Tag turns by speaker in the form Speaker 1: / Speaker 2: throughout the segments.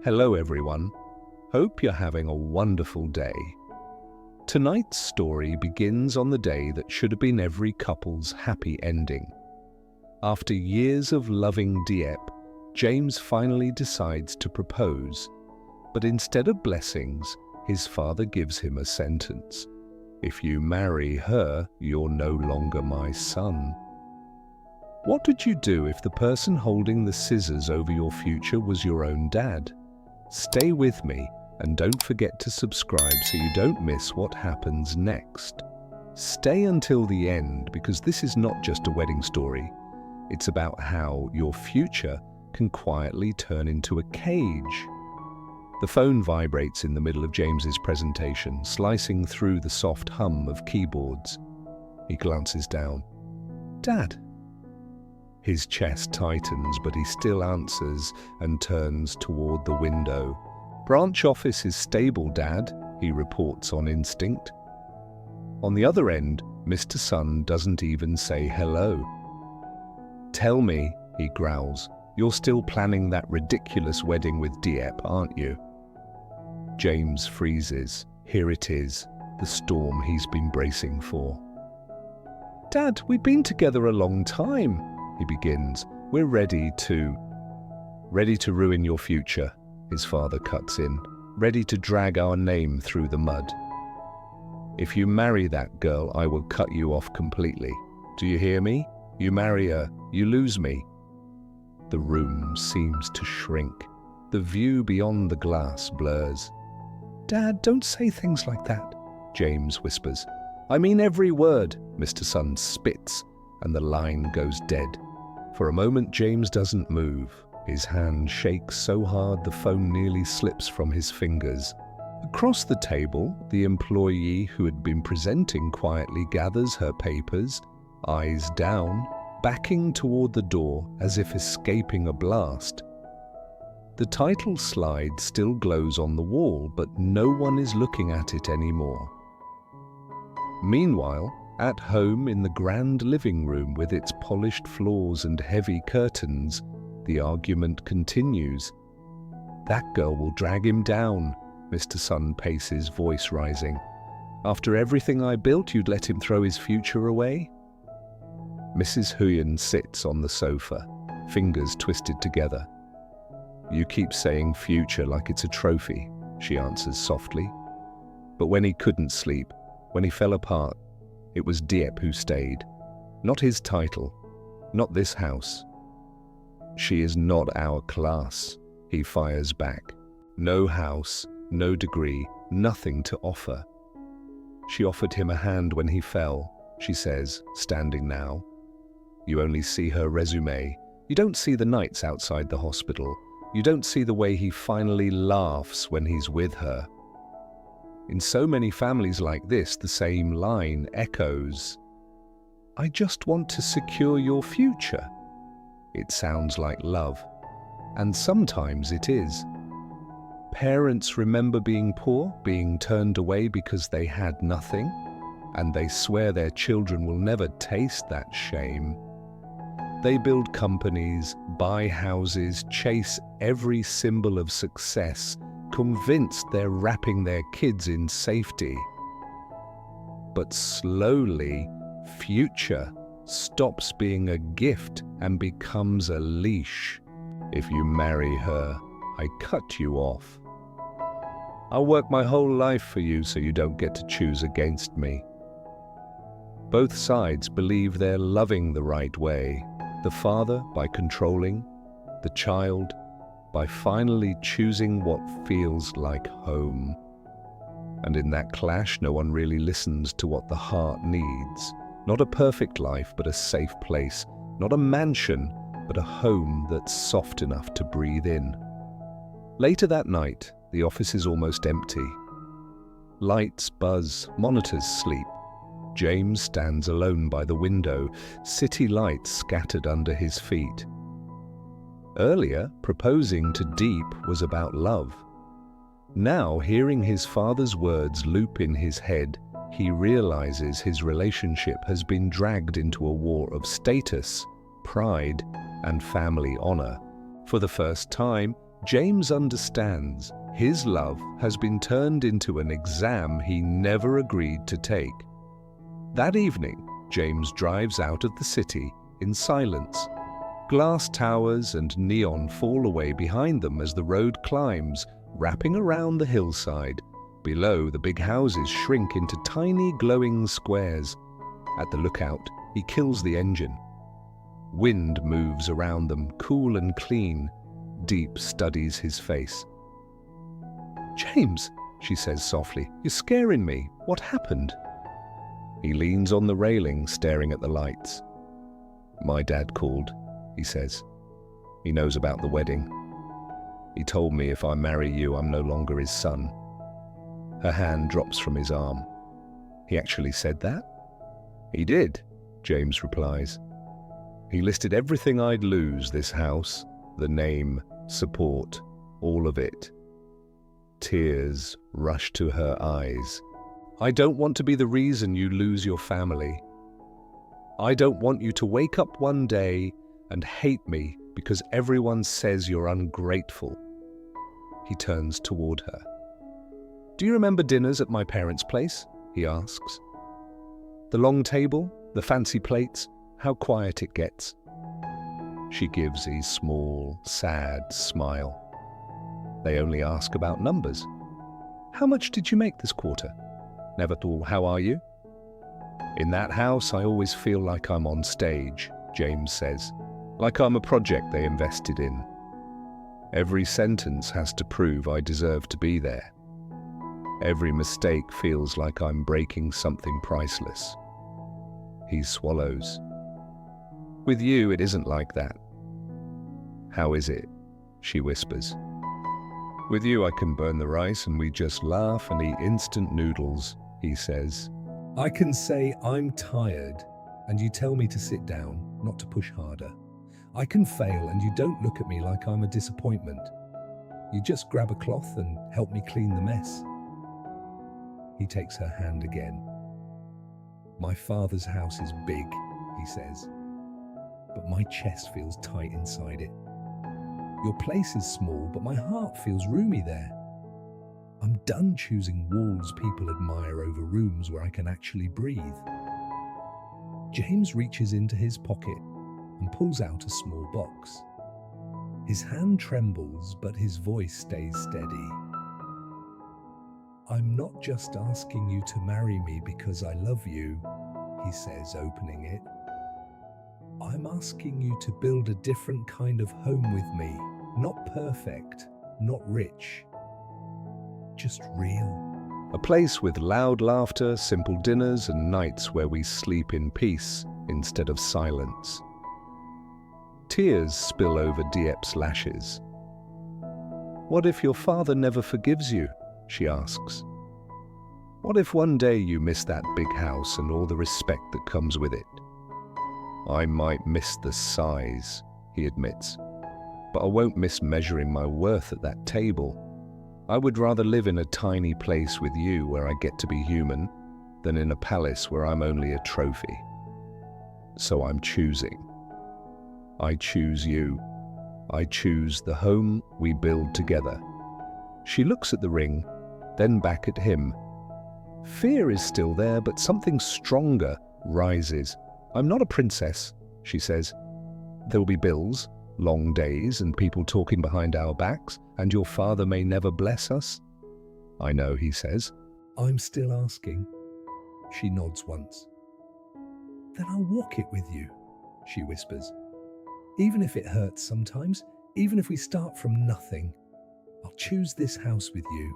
Speaker 1: Hello everyone, hope you're having a wonderful day. Tonight's story begins on the day that should have been every couple's happy ending. After years of loving Diep, James finally decides to propose, but instead of blessings, his father gives him a sentence. If you marry her, you're no longer my son. What would you do if the person holding the scissors over your future was your own dad? Stay with me and don't forget to subscribe so you don't miss what happens next. Stay until the end because this is not just a wedding story. It's about how your future can quietly turn into a cage. The phone vibrates in the middle of James's presentation, slicing through the soft hum of keyboards. He glances down. Dad. His chest tightens, but he still answers and turns toward the window. Branch office is stable, Dad, he reports on instinct. On the other end, Mr. Sun doesn't even say hello. Tell me, he growls, you're still planning that ridiculous wedding with Diep, aren't you? James freezes. Here it is, the storm he's been bracing for. Dad, we've been together a long time, he begins. We're ready to ruin your future, his father cuts in. Ready to drag our name through the mud. If you marry that girl, I will cut you off completely. Do you hear me? You marry her, you lose me. The room seems to shrink. The view beyond the glass blurs. Dad, don't say things like that, James whispers. I mean every word, Mr. Sun spits, and the line goes dead. For a moment, James doesn't move. His hand shakes so hard the phone nearly slips from his fingers. Across the table, the employee who had been presenting quietly gathers her papers, eyes down, backing toward the door as if escaping a blast. The title slide still glows on the wall, but no one is looking at it anymore. Meanwhile, at home in the grand living room with its polished floors and heavy curtains, the argument continues. That girl will drag him down, Mr. Sun paces, voice rising. After everything I built, you'd let him throw his future away? Mrs. Huyen sits on the sofa, fingers twisted together. You keep saying future like it's a trophy, she answers softly. But when he couldn't sleep, when he fell apart, it was Diep who stayed. Not his title, not this house. She is not our class, he fires back. No house, no degree, nothing to offer. She offered him a hand when he fell, she says, standing now. You only see her resume. You don't see the nights outside the hospital. You don't see the way he finally laughs when he's with her. In so many families like this, the same line echoes. I just want to secure your future. It sounds like love, and sometimes it is. Parents remember being poor, being turned away because they had nothing, and they swear their children will never taste that shame. They build companies, buy houses, chase every symbol of success, convinced they're wrapping their kids in safety. But slowly, future stops being a gift and becomes a leash. If you marry her, I cut you off. I'll work my whole life for you so you don't get to choose against me. Both sides believe they're loving the right way. The father by controlling, the child by finally choosing what feels like home. And in that clash, no one really listens to what the heart needs. Not a perfect life, but a safe place. Not a mansion, but a home that's soft enough to breathe in. Later that night, the office is almost empty. Lights buzz, monitors sleep. James stands alone by the window, city lights scattered under his feet. Earlier, proposing to Diep was about love. Now, hearing his father's words loop in his head, he realizes his relationship has been dragged into a war of status, pride, and family honor. For the first time, James understands his love has been turned into an exam he never agreed to take. That evening, James drives out of the city in silence. Glass towers and neon fall away behind them as the road climbs, wrapping around the hillside. Below, the big houses shrink into tiny glowing squares. At the lookout, he kills the engine. Wind moves around them, cool and clean. Diep studies his face. "James," she says softly, "you're scaring me. What happened?" He leans on the railing, staring at the lights. "My dad called," he says. "He knows about the wedding. He told me if I marry you, I'm no longer his son." Her hand drops from his arm. "He actually said that?" "He did," James replies. "He listed everything I'd lose, this house, the name, support, all of it." Tears rush to her eyes. "I don't want to be the reason you lose your family. I don't want you to wake up one day and hate me because everyone says you're ungrateful." He turns toward her. "Do you remember dinners at my parents' place?" he asks. "The long table, the fancy plates, how quiet it gets." She gives a small, sad smile. "They only ask about numbers. How much did you make this quarter? Never thought, how are you?" "In that house, I always feel like I'm on stage," James says. "Like I'm a project they invested in. Every sentence has to prove I deserve to be there. Every mistake feels like I'm breaking something priceless." He swallows. "With you, it isn't like that." "How is it?" she whispers. "With you, I can burn the rice and we just laugh and eat instant noodles," he says. "I can say I'm tired and you tell me to sit down, not to push harder. I can fail and you don't look at me like I'm a disappointment. You just grab a cloth and help me clean the mess." He takes her hand again. "My father's house is big," he says, "but my chest feels tight inside it. Your place is small, but my heart feels roomy there. I'm done choosing walls people admire over rooms where I can actually breathe." James reaches into his pocket and pulls out a small box. His hand trembles, but his voice stays steady. "I'm not just asking you to marry me because I love you," he says, opening it. "I'm asking you to build a different kind of home with me. Not perfect, not rich, just real. A place with loud laughter, simple dinners, and nights where we sleep in peace instead of silence." Tears spill over Diep's lashes. "What if your father never forgives you?" she asks. "What if one day you miss that big house and all the respect that comes with it?" "I might miss the size," he admits, "but I won't miss measuring my worth at that table. I would rather live in a tiny place with you where I get to be human than in a palace where I'm only a trophy. So I'm choosing. I choose you. I choose the home we build together." She looks at the ring, then back at him. Fear is still there, but something stronger rises. "I'm not a princess," she says. "There'll be bills, long days, and people talking behind our backs, and your father may never bless us." "I know," he says. "I'm still asking." She nods once. "Then I'll walk it with you," she whispers. "Even if it hurts sometimes, even if we start from nothing, I'll choose this house with you."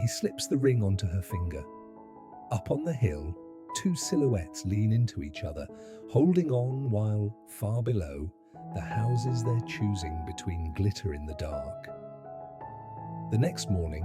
Speaker 1: He slips the ring onto her finger. Up on the hill, two silhouettes lean into each other, holding on while, far below, the houses they're choosing between glitter in the dark. The next morning,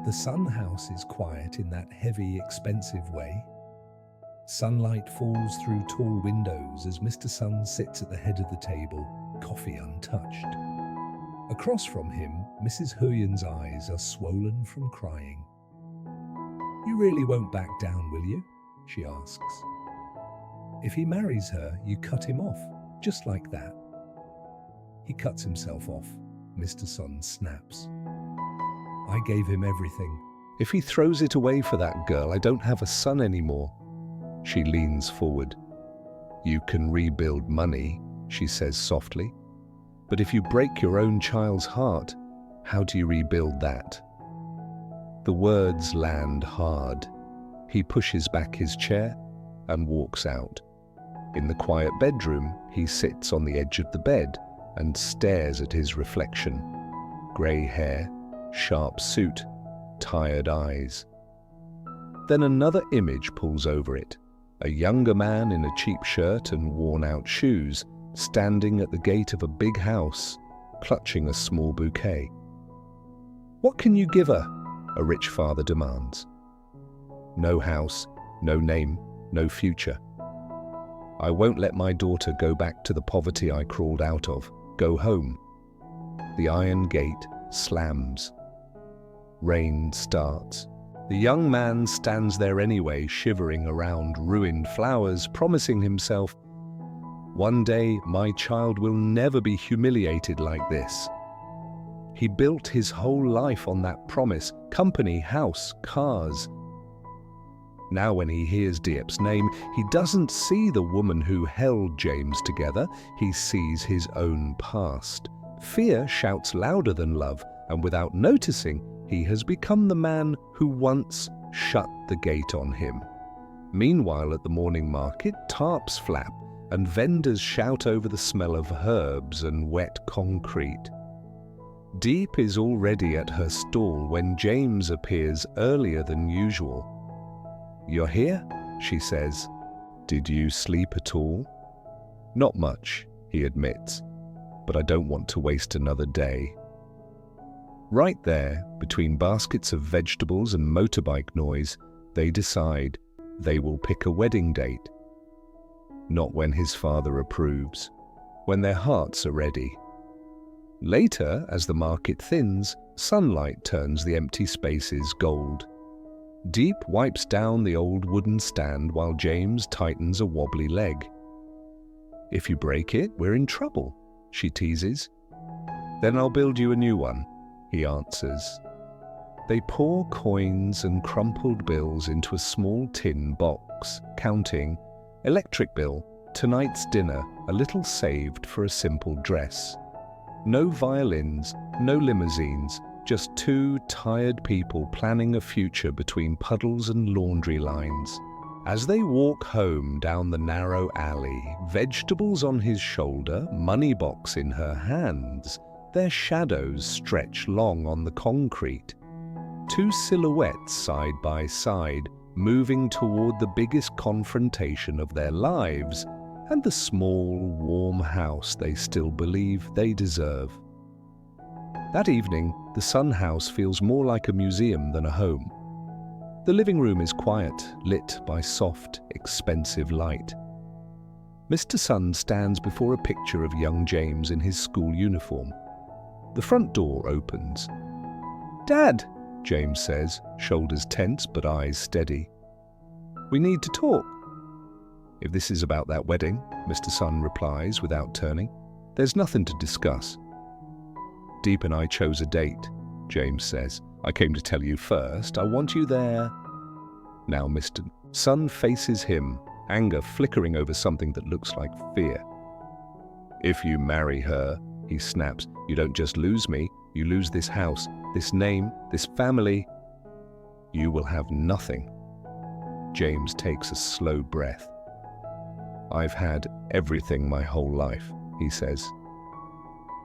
Speaker 1: the Sun house is quiet in that heavy, expensive way. Sunlight falls through tall windows as Mr. Sun sits at the head of the table, coffee untouched. Across from him, Mrs. Huyen's eyes are swollen from crying. "You really won't back down, will you?" she asks. "If he marries her, you cut him off, just like that." He cuts himself off. Mr. Sun snaps. I gave him everything. If he throws it away for that girl, I don't have a son anymore. She leans forward. You can rebuild money, she says softly. But if you break your own child's heart, how do you rebuild that? The words land hard. He pushes back his chair and walks out. In the quiet bedroom, he sits on the edge of the bed and stares at his reflection. Grey hair, sharp suit, tired eyes. Then another image pulls over it. A younger man in a cheap shirt and worn-out shoes, standing at the gate of a big house, clutching a small bouquet. What can you give her? A rich father demands. No house, no name, no future. I won't let my daughter go back to the poverty I crawled out of. Go home. The iron gate slams. Rain starts. The young man stands there anyway, shivering around ruined flowers, promising himself, one day my child will never be humiliated like this. He built his whole life on that promise, company, house, cars. Now when he hears Diep's name, he doesn't see the woman who held James together, he sees his own past. Fear shouts louder than love, and without noticing, he has become the man who once shut the gate on him. Meanwhile, at the morning market, tarps flap, and vendors shout over the smell of herbs and wet concrete. Diep is already at her stall when James appears earlier than usual. You're here? She says. Did you sleep at all? Not much, he admits, but I don't want to waste another day. Right there, between baskets of vegetables and motorbike noise, they decide they will pick a wedding date. Not when his father approves, when their hearts are ready. Later, as the market thins, sunlight turns the empty spaces gold. Diep wipes down the old wooden stand while James tightens a wobbly leg. If you break it, we're in trouble, she teases. Then I'll build you a new one, he answers. They pour coins and crumpled bills into a small tin box, counting, electric bill, tonight's dinner, a little saved for a simple dress. No violins, no limousines, just two tired people planning a future between puddles and laundry lines. As they walk home down the narrow alley, vegetables on his shoulder, money box in her hands, their shadows stretch long on the concrete. Two silhouettes side by side, moving toward the biggest confrontation of their lives and the small, warm house they still believe they deserve. That evening, the Sun house feels more like a museum than a home. The living room is quiet, lit by soft, expensive light. Mr. Sun stands before a picture of young James in his school uniform. The front door opens. "Dad," James says, shoulders tense but eyes steady. "We need to talk." "If this is about that wedding," Mr. Sun replies without turning, "there's nothing to discuss." "Diep and I chose a date," James says. "I came to tell you first. I want you there." Now Mr. Sun faces him, anger flickering over something that looks like fear. "If you marry her," he snaps, "you don't just lose me, you lose this house, this name, this family. You will have nothing." James takes a slow breath. "I've had everything my whole life," he says.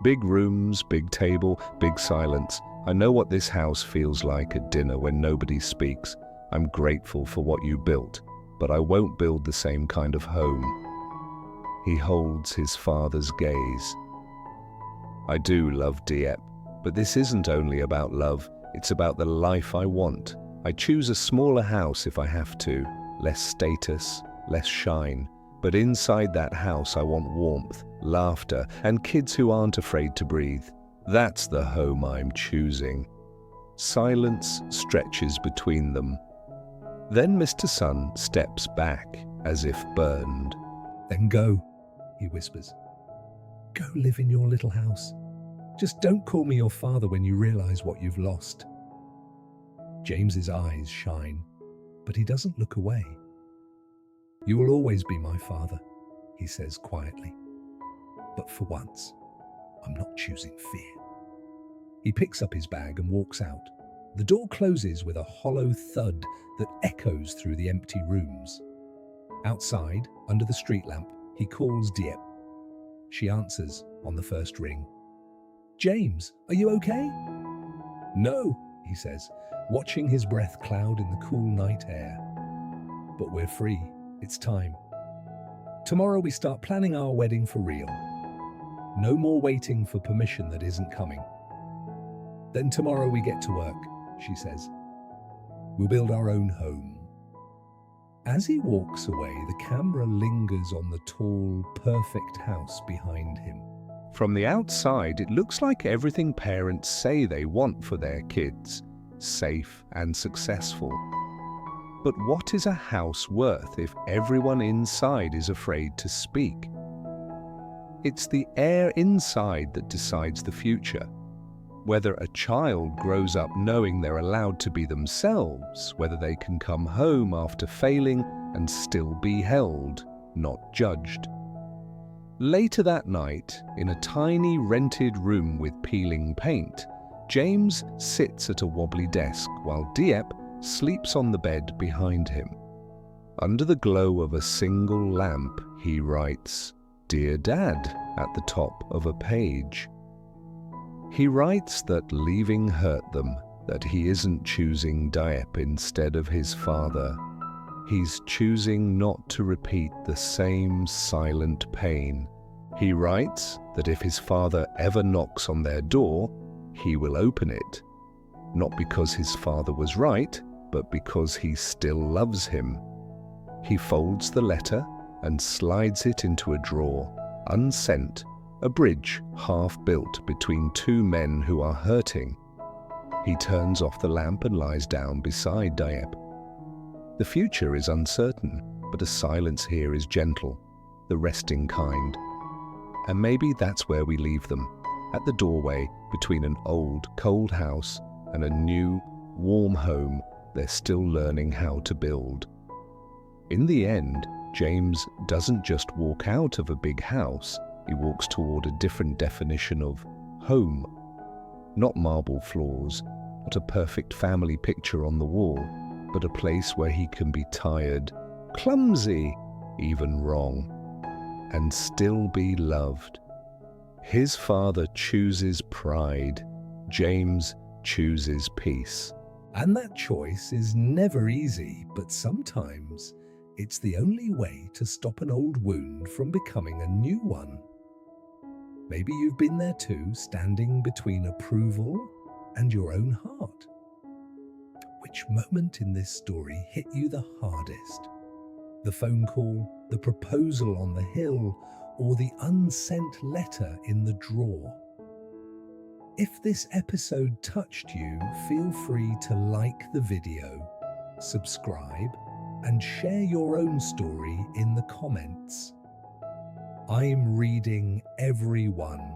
Speaker 1: Big rooms, big table, big silence. I know what this house feels like at dinner when nobody speaks. I'm grateful for what you built, but I won't build the same kind of home. He holds his father's gaze. "I do love Diep, but this isn't only about love, it's about the life I want. I choose a smaller house if I have to, less status, less shine. But inside that house I want warmth, laughter, and kids who aren't afraid to breathe. That's the home I'm choosing." Silence stretches between them. Then Mr. Sun steps back, as if burned. "Then go," he whispers. "Go live in your little house. Just don't call me your father when you realize what you've lost. James's eyes shine, but he doesn't look away. You will always be my father, he says quietly. But for once, I'm not choosing fear. He picks up his bag and walks out. The door closes with a hollow thud that echoes through the empty rooms. Outside, under the street lamp, he calls Diep. She answers on the first ring. James, are you okay? No, he says, watching his breath cloud in the cool night air. But we're free. It's time. Tomorrow we start planning our wedding for real. No more waiting for permission that isn't coming. Then tomorrow we get to work, she says. We'll build our own home. As he walks away, the camera lingers on the tall, perfect house behind him. From the outside, it looks like everything parents say they want for their kids, safe and successful. But what is a house worth if everyone inside is afraid to speak? It's the air inside that decides the future. Whether a child grows up knowing they're allowed to be themselves, whether they can come home after failing and still be held, not judged. Later that night, in a tiny rented room with peeling paint, James sits at a wobbly desk while Diep sleeps on the bed behind him. Under the glow of a single lamp, he writes, "Dear Dad," at the top of a page. He writes that leaving hurt them, that he isn't choosing Diep instead of his father. He's choosing not to repeat the same silent pain. He writes that if his father ever knocks on their door, he will open it. Not because his father was right, but because he still loves him. He folds the letter and slides it into a drawer, unsent, a bridge half built between two men who are hurting. He turns off the lamp and lies down beside Diep. The future is uncertain, but a silence here is gentle, the resting kind. And maybe that's where we leave them, at the doorway between an old, cold house and a new, warm home they're still learning how to build. In the end, James doesn't just walk out of a big house, he walks toward a different definition of home. Not marble floors, not a perfect family picture on the wall, but a place where he can be tired, clumsy, even wrong, and still be loved. His father chooses pride, James chooses peace. And that choice is never easy, but sometimes it's the only way to stop an old wound from becoming a new one. Maybe you've been there too, standing between approval and your own heart. Which moment in this story hit you the hardest? The phone call, the proposal on the hill, or the unsent letter in the drawer? If this episode touched you, feel free to like the video, subscribe, and share your own story in the comments. I'm reading every one.